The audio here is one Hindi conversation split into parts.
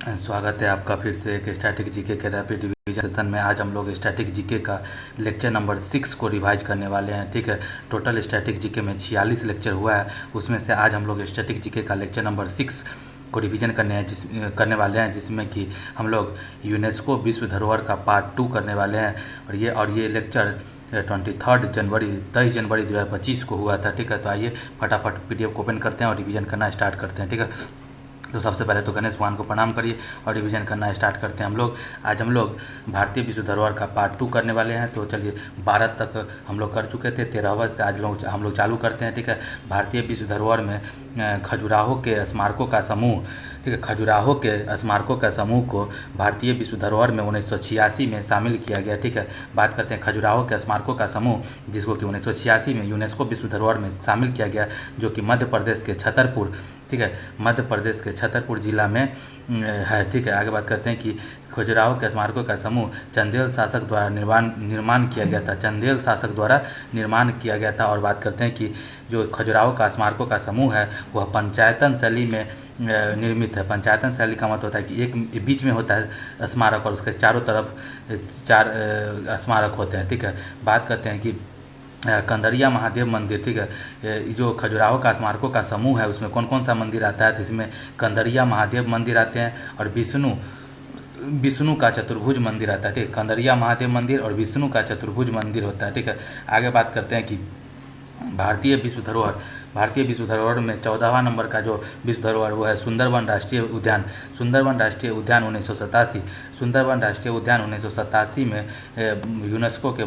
स्वागत है आपका फिर से एक स्टैटिक जीके के रैपिड रिवीजन सेशन में। आज हम लोग स्टैटिक जीके का लेक्चर नंबर 6 को रिवाइज करने वाले हैं। ठीक है, टोटल स्टैटिक जीके में 46 लेक्चर हुआ है, उसमें से आज हम लोग स्टैटिक जीके का लेक्चर नंबर 6 को रिवीजन करने वाले हैं, जिसमें कि हम लोग यूनेस्को विश्व धरोहर का पार्ट 2 करने वाले हैं। और ये लेक्चर 23 जनवरी 2025 को हुआ था। ठीक है, तो आइए फटाफट PDF को ओपन करते हैं और रिवीजन करना स्टार्ट करते हैं। ठीक है, तो सबसे पहले तो गणेश भगवान को प्रणाम करिए और रिवीजन करना स्टार्ट करते हैं हम लोग। आज हम लोग भारतीय विश्व धरोहर का पार्ट 2 करने वाले हैं। तो चलिए 12 तक हम लोग कर चुके थे, 13वां से आज हम लोग चालू करते हैं। ठीक है, भारतीय विश्व धरोहर में खजुराहो के स्मारकों का समूह, ठीक है, खजुराहो के स्मारकों का समूह को भारतीय विश्व धरोहर में 1986 में शामिल किया गया। ठीक है, बात करते हैं खजुराहो के स्मारकों का समूह, जिसको कि 1986 में यूनेस्को विश्व धरोहर में शामिल किया गया, जो कि मध्य प्रदेश के छतरपुर, ठीक है, मध्य प्रदेश के छतरपुर जिला में है। ठीक है, आगे बात करते हैं कि खजुराहो के स्मारकों का समूह चंदेल शासक द्वारा निर्माण किया गया था। चंदेल शासक द्वारा निर्माण किया गया था। और बात करते हैं कि जो खजुराहो का स्मारकों का समूह है वह पंचायतन शैली में निर्मित है। पंचायतन शैली का मतलब होता है कि एक बीच में होता है स्मारक और उसके चारों तरफ 4 स्मारक होते हैं। ठीक है, बात करते हैं कि कंदरिया महादेव मंदिर, ठीक है, जो खजुराहो का स्मारकों का समूह है उसमें कौन कौन सा मंदिर आता है, तो इसमें कंदरिया महादेव मंदिर आते हैं और विष्णु का चतुर्भुज मंदिर आता है। ठीक है, कंदरिया महादेव मंदिर और विष्णु का चतुर्भुज मंदिर होता है। ठीक है, आगे बात करते हैं कि भारतीय विश्व धरोहर में 14वां नंबर का जो विश्व धरोहर वो है सुंदरवन राष्ट्रीय उद्यान। सुंदरवन राष्ट्रीय उद्यान 1987, सुंदरवन राष्ट्रीय उद्यान 1987 में यूनेस्को के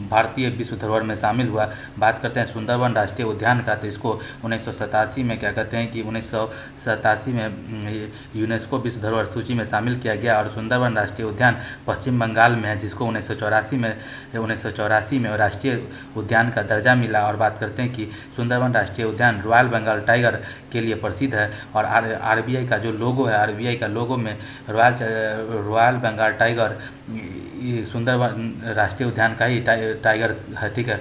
भारतीय विश्व धरोहर में शामिल हुआ। बात करते हैं सुंदरवन राष्ट्रीय उद्यान का, तो इसको 1987 में क्या कहते हैं कि 1987 में यूनेस्को विश्व धरोहर सूची में शामिल किया गया। और सुंदरवन राष्ट्रीय उद्यान पश्चिम बंगाल में है, जिसको 1984 में राष्ट्रीय उद्यान का दर्जा मिला। और बात करते हैं कि सुंदरवन राष्ट्रीय उद्यान रॉयल बंगाल टाइगर के लिए प्रसिद्ध है। और RBI का जो लोगो है, RBI का लोगो में रॉयल बंगाल टाइगर सुंदरवन राष्ट्रीय उद्यान का ही टाइगर है। ठीक है,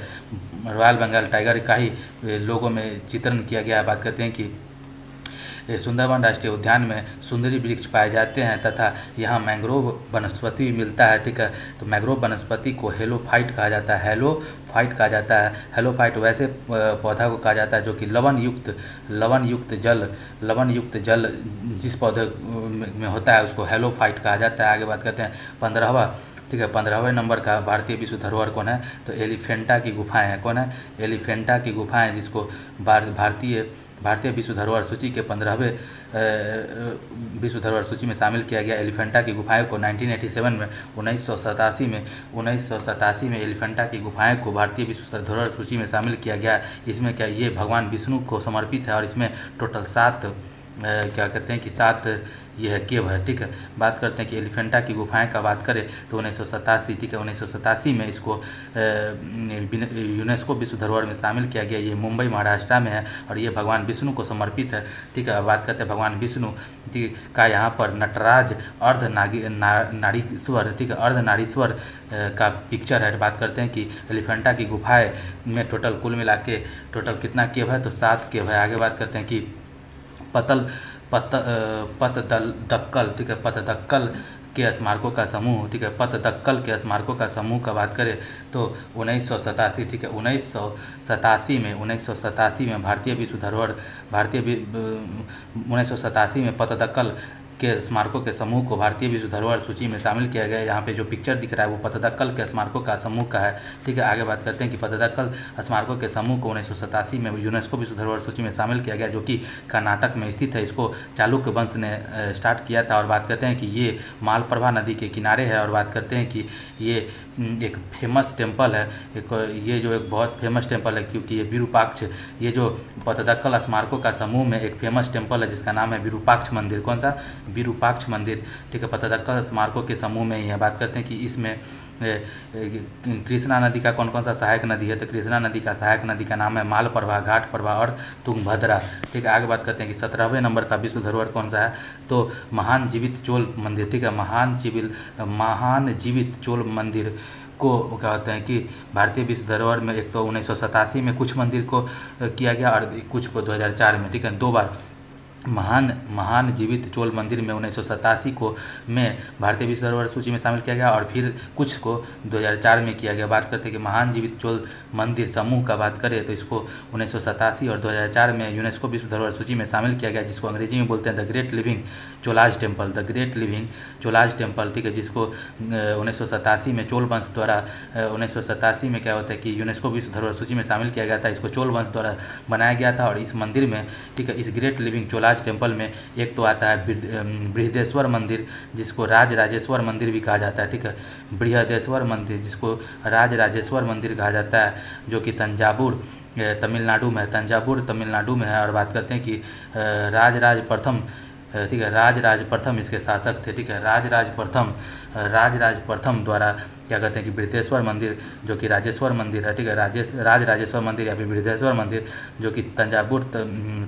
रॉयल बंगाल टाइगर का ही लोगो में चित्रण किया गया है। बात करते हैं कि सुंदरवन राष्ट्रीय उद्यान में सुंदरी वृक्ष पाए जाते हैं तथा यहाँ मैंग्रोव वनस्पति भी मिलता है। ठीक है, तो मैंग्रोव वनस्पति को हेलोफाइट कहा जाता है। हेलोफाइट कहा जाता है। हेलोफाइट वैसे पौधा को कहा जाता है जो कि लवण युक्त जल जिस पौधे में होता है उसको हेलोफाइट कहा जाता है। आगे बात करते हैं 15वां, ठीक है, 15वें नंबर का भारतीय विश्व धरोहर कौन है, तो एलिफेंटा की गुफाएं हैं। कौन है, एलिफेंटा की गुफाएं, जिसको भारतीय विश्व धरोहर सूची के 15वें विश्व धरोहर सूची में शामिल किया गया। एलिफेंटा की गुफाएं को 1987 में 1987 में एलिफेंटा की गुफाएं को भारतीय विश्व धरोहर सूची में शामिल किया गया। इसमें क्या, ये भगवान विष्णु को समर्पित है और इसमें टोटल 7 क्या कहते हैं कि 7 ये है केव है। ठीक है, बात करते हैं कि एलिफेंटा की गुफाएं का बात करें तो 1987, ठीक है, 1987 में इसको यूनेस्को विश्व धरोहर में शामिल किया गया। ये मुंबई महाराष्ट्र में है और ये भगवान विष्णु को समर्पित है। ठीक है, बात करते हैं भगवान विष्णु का यहाँ पर नटराज नारीश्वर, ठीक है, अर्धनारीश्वर का पिक्चर है। बात करते हैं कि एलिफेंटा की गुफाएं में टोटल कुल मिला के टोटल कितना केव है, तो 7 केव है। आगे बात करते हैं कि पतदक्कल, ठीक है, पतदक्कल के स्मारकों का समूह, ठीक है, पतदक्कल के स्मारकों का समूह का बात करें तो 1987, ठीक है, 1987 में भारतीय विश्व धरोहर 1987 में पतदक्कल के स्मारकों के समूह को भारतीय विश्व धरोहर सूची में शामिल किया गया है। यहाँ पे जो पिक्चर दिख रहा है वो पतदक्कल के स्मारकों का समूह का है। ठीक है, आगे बात करते हैं कि पतदक्कल स्मारकों के समूह को 1987 में यूनेस्को विश्व धरोहर सूची में शामिल किया गया, जो कि कर्नाटक में स्थित है। इसको चालुक्य वंश ने स्टार्ट किया था। और बात करते हैं कि ये मालप्रभा नदी के किनारे है। और बात करते हैं कि ये एक फेमस टेम्पल है, ये जो एक बहुत फेमस टेम्पल है, क्योंकि ये विरूपाक्ष, ये जो पतदक्कल स्मारकों का समूह में एक फेमस टेम्पल है जिसका नाम है विरूपाक्ष मंदिर। कौन सा, विरूपाक्ष मंदिर। ठीक है, पतदक्कल स्मारकों के समूह में ही है। बात करते हैं कि इसमें कृष्णा नदी का कौन कौन सा सहायक नदी है, तो कृष्णा नदी का सहायक नदी का नाम है मालप्रभा, घाटप्रभा और तुंगभद्रा। ठीक है, आगे बात करते हैं कि 17वें नंबर का विश्व धरोहर कौन सा है, तो महान जीवित चोल मंदिर। ठीक है, महान जीवित चोल मंदिर को कहते हैं कि भारतीय विश्व धरोहर में एक तो 1987 में कुछ मंदिर को किया गया और कुछ को 2004 में। ठीक है, 2 बार महान जीवित चोल मंदिर में 1987 को में भारतीय विश्व धरोहर सूची में शामिल किया गया और फिर कुछ को 2004 में किया गया। बात करते हैं कि महान जीवित चोल मंदिर समूह का बात करें तो इसको 1987 और 2004 में यूनेस्को विश्व धरोहर सूची में शामिल किया गया, जिसको अंग्रेजी में बोलते हैं the great living Cholas temple, the great living Cholas temple, ठीक है, जिसको 1987 में चोल वंश द्वारा 1987 में क्या होता है कि यूनेस्को विश्व धरोहर सूची में शामिल किया गया था। इसको चोल वंश द्वारा बनाया गया था और इस मंदिर में, ठीक है, इस ग्रेट लिविंग चोलाज टेम्पल में एक तो आता है बृहदेश्वर मंदिर, जिसको राजराजेश्वर मंदिर भी कहा जाता है, ठीक है, बृहदेश्वर मंदिर जिसको राजराजेश्वर मंदिर कहा जाता है, जो कि तंजावुर तमिलनाडु में है, तंजावुर तमिलनाडु में है। और बात करते हैं कि राजराज प्रथम, ठीक है, राजराज प्रथम इसके शासक थे, ठीक है, राजराज प्रथम द्वारा क्या कहते हैं कि बृहदेश्वर मंदिर जो कि राजेश्वर मंदिर है, ठीक है, राजराजेश्वर मंदिर या फिर बृहदेश्वर मंदिर जो कि तंजावुर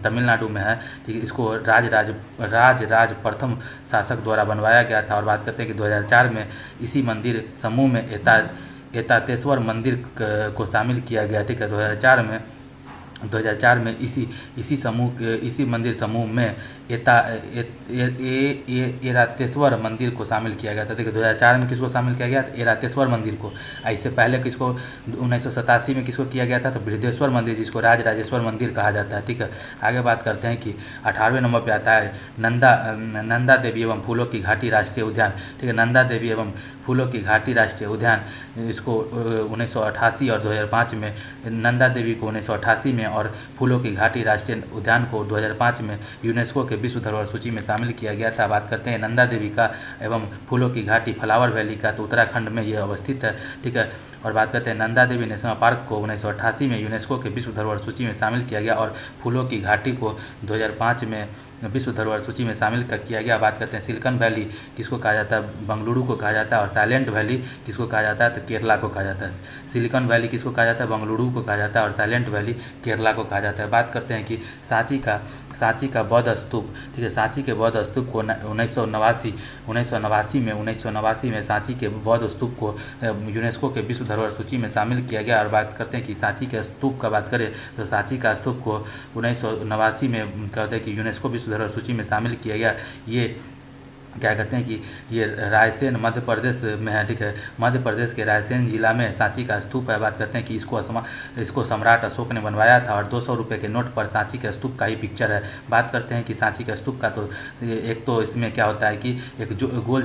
तमिलनाडु में है, ठीक है, इसको राजराज प्रथम शासक द्वारा बनवाया गया था। और बात करते हैं कि 2004 में इसी मंदिर समूह में एतातेश्वर मंदिर को शामिल किया गया, ठीक है, 2004 में इसी मंदिर समूह में एरातेश्वर मंदिर को शामिल किया गया था। देखिए 2004 में किसको शामिल किया गया था? एरातेश्वर मंदिर को। इससे पहले किसको 1987 में किसको किया गया था? तो बृहदेश्वर मंदिर, जिसको राजराजेश्वर मंदिर कहा जाता है, ठीक है। आगे बात करते हैं कि 18वें नंबर पे आता है नंदा देवी एवं फूलों की घाटी राष्ट्रीय उद्यान, ठीक है, नंदा देवी एवं फूलों की घाटी राष्ट्रीय उद्यान, इसको 1988 और 2005 में, नंदा देवी को 1988 में और फूलों की घाटी राष्ट्रीय उद्यान को 2005 में यूनेस्को के विश्व धरोहर सूची में शामिल किया गया था। बात करते हैं नंदा देवी का एवं फूलों की घाटी फ्लावर वैली का, तो उत्तराखंड में ये अवस्थित है, ठीक है। और बात करते हैं नंदा देवी नेशनल पार्क को 1988 में यूनेस्को के विश्व धरोहर सूची में शामिल किया गया और फूलों की घाटी को 2005 में विश्व धरोहर सूची में शामिल किया गया। बात करते हैं सिलिकॉन वैली किसको कहा जाता है? बंगलुरु को कहा जाता है। और साइलेंट वैली किसको कहा जाता है? तो केरला को कहा जाता है। सिलिकॉन वैली किसको कहा जाता है? बंगलुरु को कहा जाता है। और साइलेंट वैली केरला को कहा जाता है। बात करते हैं कि सांची का बौद्ध स्तूप, ठीक है, सांची के बौद्ध स्तूप को 1989 में सांची के बौद्ध स्तूप को यूनेस्को के विश्व धरोहर सूची में शामिल किया गया। और बात करते हैं कि सांची के स्तूप का बात करें तो सांची का स्तूप को 1989 में क्या होता है कि यूनेस्को विश्व धरोहर सूची में शामिल किया गया। ये क्या कहते हैं कि ये रायसेन मध्य प्रदेश में है, ठीक है, मध्य प्रदेश के रायसेन जिला में सांची का स्तूप है। बात करते हैं कि इसको सम्राट अशोक ने बनवाया था और 200 रुपये के नोट पर सांची के स्तूप का ही पिक्चर है। बात करते हैं कि सांची के स्तूप का, तो एक तो इसमें क्या होता है कि एक जो गोल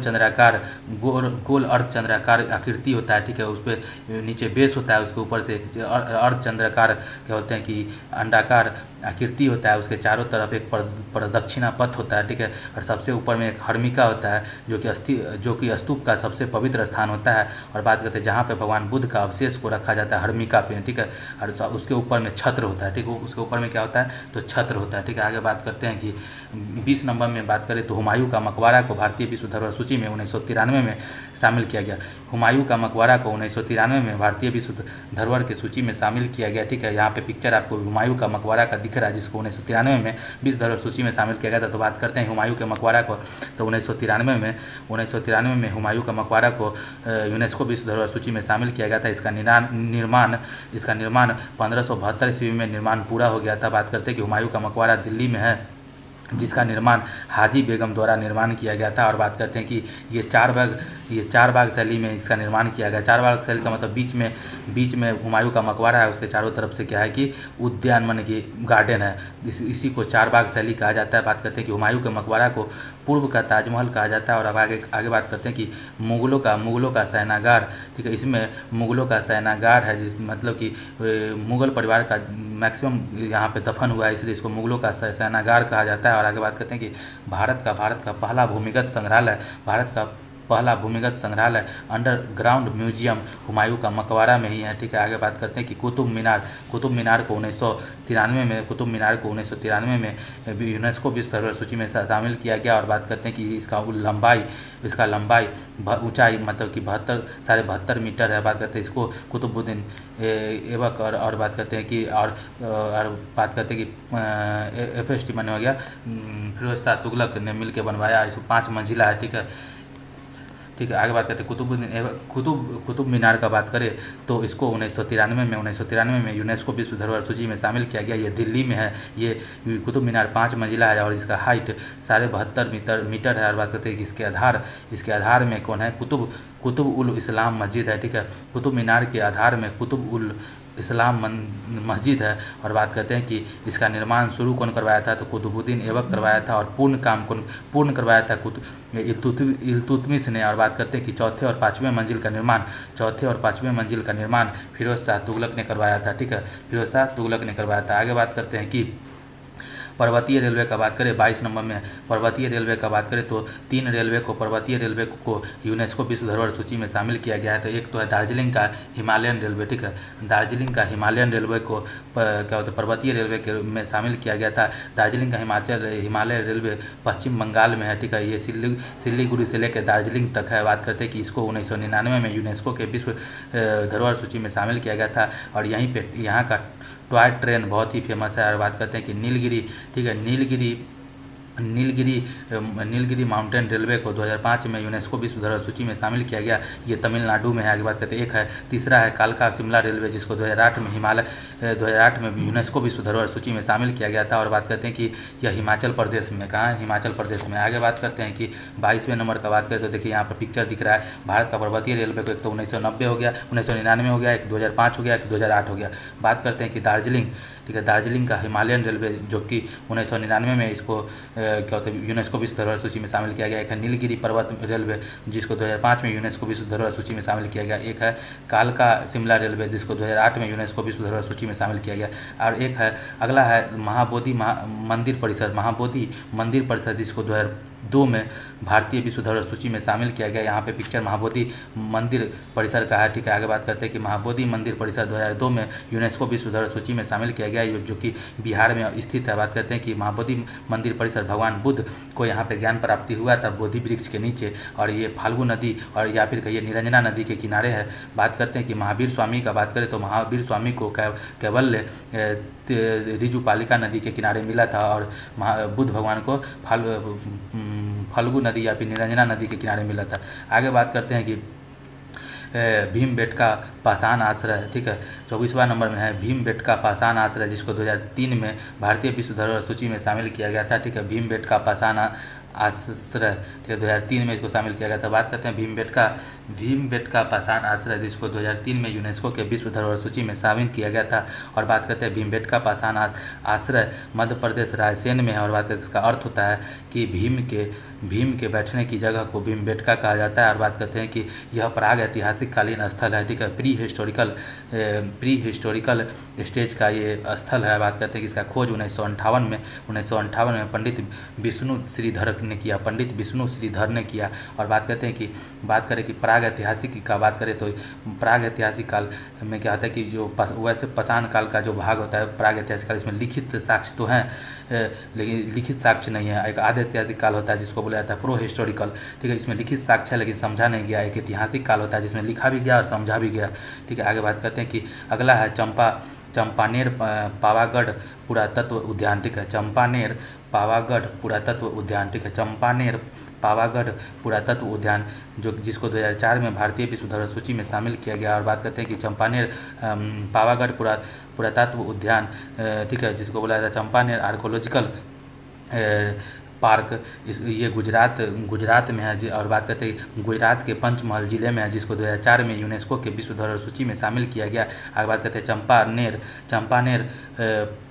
अर्ध चंद्राकार आकृति होता है, ठीक है, उस पर नीचे बेस होता है, उसके ऊपर से अर्ध चंद्राकार क्या होते हैं कि अंडाकार आकृति होता है, उसके चारों तरफ एक प्रदक्षिणा पथ होता है, ठीक है, और सबसे ऊपर में एक हर्मिका होता है जो कि स्तूप का सबसे पवित्र स्थान होता है। और बात करते हैं जहाँ पे भगवान बुद्ध का अवशेष को रखा जाता है हर्मिका पे, ठीक है, और उसके ऊपर में छत्र होता है, ठीक है, उसके ऊपर में क्या होता है? तो छत्र होता है, ठीक है। आगे बात करते हैं कि 20 नंबर में बात करें तो हुमायूं का मकबरा को भारतीय विश्व धरोहर सूची में 1993 में शामिल किया गया। हुमायूं का मकबरा को 1993 में भारतीय विश्व धरोहर की सूची में शामिल किया गया, ठीक है। यहाँ पे पिक्चर आपको हुमायूं का मकबरा का दिख रहा है, जिसको 1993 में विश्व धरोहर सूची में शामिल किया गया था। तो बात करते हैं हुमायूं के मकबरा को, तो 1993 में हुमायूं का मकबरा को यूनेस्को विश्व धरोहर सूची में शामिल किया गया था। इसका निर्माण 1572 ईस्वी में निर्माण पूरा हो गया था। बात करते हैं कि हुमायूं का मकबरा दिल्ली में है, जिसका निर्माण हाजी बेगम द्वारा निर्माण किया गया था। और बात करते हैं कि ये चार बाग शैली में इसका निर्माण किया गया। चार बाग शैली का मतलब बीच में हुमायूं का मकबरा है, उसके चारों तरफ से क्या है कि उद्यान माने कि गार्डन है, इसी को चार बाग शैली कहा जाता है। बात करते हैं कि हुमायूं के मकबरा को पूर्व का ताजमहल कहा जाता है। और अब आगे बात करते हैं कि मुगलों का शयनागार, ठीक है, इसमें मुगलों का शयनागार है, जिस मतलब कि मुगल परिवार का मैक्सिमम यहाँ पे दफन हुआ है, इसलिए इसको मुगलों का शयनागार कहा जाता है। और आगे बात करते हैं कि भारत का पहला भूमिगत संग्रहालय अंडरग्राउंड म्यूजियम हुमायूं का मकबरा में ही है, ठीक है। आगे बात करते हैं कि कुतुब मीनार को 1993 में यूनेस्को विश्व धरोहर सूची में शामिल किया गया। और बात करते हैं कि इसका लंबाई ऊंचाई मतलब कि 72 मीटर है। बात करते हैं इसको कुतुबुद्दीन ऐबक और बात करते हैं कि और बात करते हैं कि FST बने हो गया फिरोज शाह तुगलक ने मिलकर बनवाया। इसको 5 मंजिला है, ठीक है। ठीक है। आगे बात करते हैं कुतुब मीनार का बात करें तो इसको 1993 में यूनेस्को विश्व धरोहर सूची में शामिल किया गया। ये दिल्ली में है। ये कुतुब मीनार 5 मंजिला है और इसका हाइट 72.5 मीटर है। और बात करते हैं कि इसके आधार में कौन है, कुतुब उल इस्लाम मस्जिद है। ठीक है, कुतुब मीनार के आधार में कुतुब उल इस्लाम मस्जिद है। और बात करते हैं कि इसका निर्माण शुरू कौन करवाया था, तो कुतुबुद्दीन ऐबक करवाया था। और पूर्ण करवाया था इल्तुतमिश ने। और बात करते हैं कि चौथे और पाँचवें मंजिल का निर्माण फिरोज शाह तुगलक ने करवाया था। ठीक है, फिरोज शाह तुगलक ने करवाया था। आगे बात करते हैं कि पर्वतीय रेलवे का बात करें 22 नंबर में पर्वतीय रेलवे का बात करें तो 3 पर्वतीय रेलवे को यूनेस्को विश्व धरोहर सूची में शामिल किया गया है। तो एक तो है दार्जिलिंग का हिमालयन रेलवे। ठीक है, दार्जिलिंग का हिमालयन रेलवे को क्या होता है पर्वतीय रेलवे के में शामिल किया गया था। दार्जिलिंग का हिमालय रेलवे पश्चिम बंगाल में है। ठीक है, ये सिल्लीगुड़ी से लेकर दार्जिलिंग तक है। बात करते हैं कि इसको 1999 में यूनेस्को के विश्व धरोहर सूची में शामिल किया गया था। और यहाँ का टॉय ट्रेन बहुत ही फेमस है। और बात करते हैं कि नीलगिरी, ठीक है, नीलगिरी माउंटेन रेलवे को 2005 में यूनेस्को विश्व धरोहर सूची में शामिल किया गया। ये तमिलनाडु में है। आगे बात करते हैं तीसरा है कालका शिमला रेलवे, जिसको 2008 में यूनेस्को विश्व धरोहर सूची में शामिल किया गया था। और बात करते हैं कि यह हिमाचल प्रदेश में कहाँ है, हिमाचल प्रदेश में। आगे बात करते हैं कि 22वें नंबर का बात करें तो देखिए यहाँ पर पिक्चर दिख रहा है भारत का पर्वतीय रेलवे को। एक तो 1990 हो गया, 1999 हो गया, एक 2005 हो गया, एक 2008 हो गया। बात करते हैं कि दार्जिलिंग, ठीक है, दार्जिलिंग का हिमालयन रेलवे जो कि 1999 में इसको क्या होता है यूनेस्को विश्व धरोहर सूची में शामिल किया गया। एक है नीलगिरी पर्वत रेलवे जिसको 2005 में यूनेस्को विश्व धरोहर सूची में शामिल किया गया। एक है कालका शिमला रेलवे जिसको 2008 में यूनेस्को विश्व धरोहर सूची में शामिल किया गया। और एक है अगला है महाबोधि मंदिर परिसर जिसको 2002 में भारतीय विश्व धरोहर सूची में शामिल किया गया। यहाँ पे पिक्चर महाबोधि मंदिर परिसर का है। ठीक है, आगे बात करते हैं कि महाबोधि मंदिर परिसर 2002 में यूनेस्को विश्व धरोहर सूची में शामिल किया गया जो कि बिहार में स्थित है। बात करते हैं कि महाबोधि मंदिर परिसर भगवान बुद्ध को यहाँ पे ज्ञान प्राप्ति हुआ था बोधि वृक्ष के नीचे। और ये फाल्गु नदी और या फिर कहिए निरंजना नदी के किनारे है। बात करते हैं कि महावीर स्वामी का बात करें तो महावीर स्वामी को कैवल्य ऋजुपालिका नदी के किनारे मिला था। और बुद्ध भगवान को फाल्गु नदी या फिर निरंजना नदी के किनारे मिला था। आगे बात करते हैं कि भीमबेटका पाषाण आश्रय, ठीक है, 24वां नंबर में है भीमबेटका पाषाण आश्रय जिसको 2003 में भारतीय विश्व धरोहर सूची में शामिल किया गया था। ठीक है, भीमबेटका पाषाण आश्रय, ठीक है, 2003 में इसको शामिल किया गया था। बात करते हैं भीमबेटका पाषाण आश्रय जिसको 2003 में यूनेस्को के विश्व धरोहर सूची में शामिल किया गया था। और बात करते हैं भीमबेटका पाषाण आश्रय मध्य प्रदेश रायसेन में है। और बात करते हैं इसका अर्थ होता है कि भीम के बैठने की जगह को भीमबेटका कहा जाता है। और बात करते हैं कि यह प्राग ऐतिहासिक कालीन स्थल है। ठीक है, प्री हिस्टोरिकल स्टेज का ये स्थल है। बात करते हैं कि इसका खोज 1958 में पंडित विष्णु श्रीधर ने किया। और बात करें कि प्राग ऐतिहासिक का बात करें तो प्राग ऐतिहासिक काल में क्या होता है कि जो वैसे पाषाण काल का जो भाग होता है प्राग ऐतिहासिक काल, इसमें लिखित साक्ष्य तो हैं लेकिन लिखित साक्ष्य नहीं है। एक आधे ऐतिहासिक काल होता है जिसको बोला जाता है प्रो हिस्टोरिकल। ठीक है, इसमें लिखित साक्ष्य है लेकिन समझा नहीं गया। एक ऐतिहासिक काल होता है जिसमें लिखा भी गया और समझा भी गया। ठीक है, आगे बात करते हैं कि अगला है चंपानेर पावागढ़ पुरातत्व उद्यान। ठीक है, चंपानेर पावागढ़ पुरातत्व उद्यान। ठीक है, चंपानेर पावागढ़ पुरातत्व उद्यान जिसको 2004 में भारतीय विश्व धरोहर सूची में शामिल किया गया। और बात करते हैं कि चंपानेर पावागढ़ पुरातत्व उद्यान, ठीक है, जिसको बोला जाता है चंपानेर आर्कोलॉजिकल पार्क, ये गुजरात में है। और बात करते हैं गुजरात के पंचमहल जिले में है जिसको 2004 में यूनेस्को के विश्व धरोहर सूची में शामिल किया गया। आगे बात करते हैं चंपानेर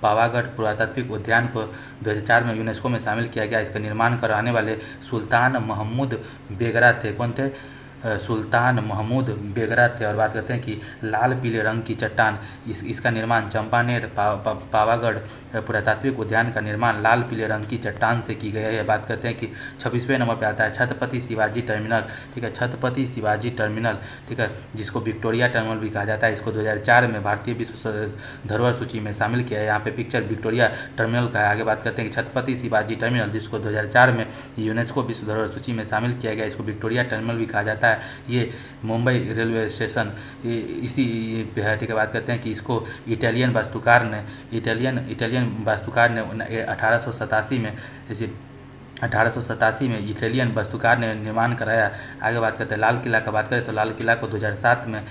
पावागढ़ पुरातात्विक उद्यान को 2004 में यूनेस्को में शामिल किया गया। इसका निर्माण कराने वाले सुल्तान महमूद बेगरा थे। कौन थे? सुल्तान महमूद बेगरा थे। और बात करते हैं कि लाल पीले रंग की चट्टान, इसका निर्माण चंपानेर पावागढ़ पुरातात्विक उद्यान का निर्माण लाल पीले रंग की चट्टान से की गई है। बात करते हैं कि 26वें नंबर पे आता है छत्रपति शिवाजी टर्मिनल। ठीक है, छत्रपति शिवाजी टर्मिनल, ठीक है, जिसको विक्टोरिया टर्मिनल भी कहा जाता है। इसको 2004 में भारतीय विश्व धरोहर सूची में शामिल किया है। यहाँ पे पिक्चर विक्टोरिया टर्मिनल का है। आगे बात करते हैं कि छत्रपति शिवाजी टर्मिनल जिसको 2004 में यूनेस्को विश्व धरोहर सूची में शामिल किया गया, इसको विक्टोरिया टर्मिनल भी कहा जाता है। ये मुंबई रेलवे स्टेशन इसी पे है। ठीक है, बात करते हैं कि इसको इटालियन वास्तुकार ने 1887 में जैसे 1887 में इटालियन वास्तुकार ने निर्माण कराया। आगे बात करते हैं लाल किला का। बात करें तो लाल किला को 2007 में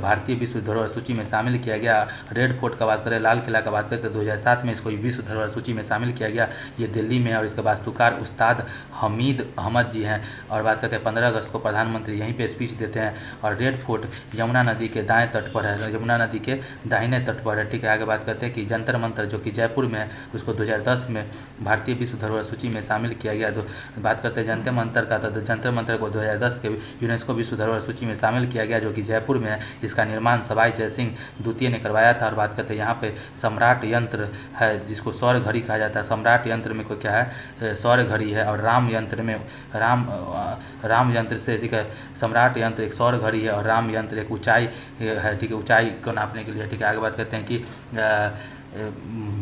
भारतीय विश्व धरोहर सूची में शामिल किया गया। रेड फोर्ट का बात करें, लाल किला का बात करें तो 2007 में इसको विश्व धरोहर सूची में शामिल किया गया। ये दिल्ली में है और इसका वास्तुकार उस्ताद हमीद अहमद जी हैं। और बात करते हैं 15 अगस्त को प्रधानमंत्री यहीं पर स्पीच देते हैं। और रेड फोर्ट यमुना नदी के दाएँ तट पर है, यमुना नदी के दाहिने तट पर है। ठीक है, आगे बात करते हैं कि जंतर मंतर जो कि जयपुर में है, उसको 2010 में भारतीय विश्व धरोहर सूची में शामिल किया गया। तो बात करते हैं जंतर मंतर का, तो जंतर मंतर को 2010 के यूनेस्को विश्व धरोहर सूची में शामिल किया गया, जो कि जयपुर में है। इसका निर्माण सवाई जयसिंह द्वितीय ने करवाया था। और बात करते हैं यहाँ पे सम्राट यंत्र है, जिसको सौर घड़ी कहा जाता है। सम्राट यंत्र में कोई क्या है, सौर घड़ी है। और राम यंत्र में राम यंत्र से, ठीक है, सम्राट यंत्र एक सौर घड़ी है और राम यंत्र एक ऊंचाई है, ठीक है, ऊंचाई को नापने के लिए। ठीक है, आगे बात करते हैं कि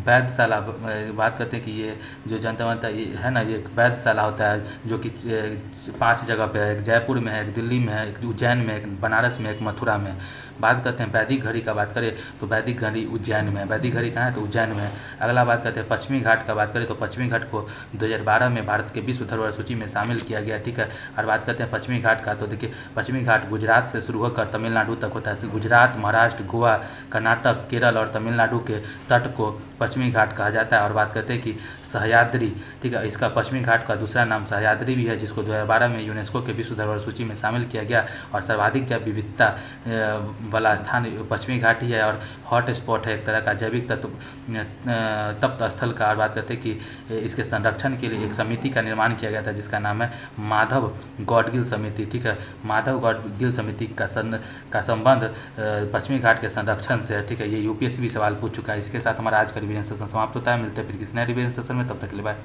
वैधशाला। बात करते हैं कि ये जो जंतर मंतर है ना, ये एक वैधशाला होता है, जो कि 5 जगह पे है। एक जयपुर में है, एक दिल्ली में है, एक उज्जैन में, एक बनारस में, एक मथुरा में। बात करते हैं वैदिक घड़ी का। बात करें तो वैदिक घड़ी उज्जैन में है। वैदिक घड़ी कहाँ है, तो उज्जैन में है। अगला बात करते हैं पश्चिमी घाट का। बात करें तो पश्चिमी घाट को 2012 में भारत के विश्व धरोहर सूची में शामिल किया गया। ठीक है, और बात करते हैं पश्चिमी घाट का, तो देखिए पश्चिमी घाट गुजरात से शुरू होकर तमिलनाडु तक होता है। तो गुजरात, महाराष्ट्र, गोवा, कर्नाटक, केरल और तमिलनाडु के तट को पश्चिमी घाट कहा जाता है। और बात करते हैं कि सह्याद्री, ठीक है, इसका पश्चिमी घाट का दूसरा नाम सह्याद्री भी है, जिसको 2012 में यूनेस्को के विश्व धरोहर सूची में शामिल किया गया। और सर्वाधिक जैव विविधता वाला स्थान पश्चिमी घाट ही है और हॉट स्पॉट है, एक तरह का जैविक तप्त स्थल का। और बात करते हैं कि इसके संरक्षण के लिए एक समिति का निर्माण किया गया था, जिसका नाम है माधव गौडगिल समिति। ठीक है, माधव गौडगिल समिति का संबंध पश्चिमी घाट के संरक्षण से है। ठीक है, ये यूपीएससी भी सवाल पूछ चुका है। इसके साथ हमारा आज का रिवीजन सेशन समाप्त होता है। मिलते हैं फिर किसी नए रिवीजन सेशन में, तब तक के लिए बाय।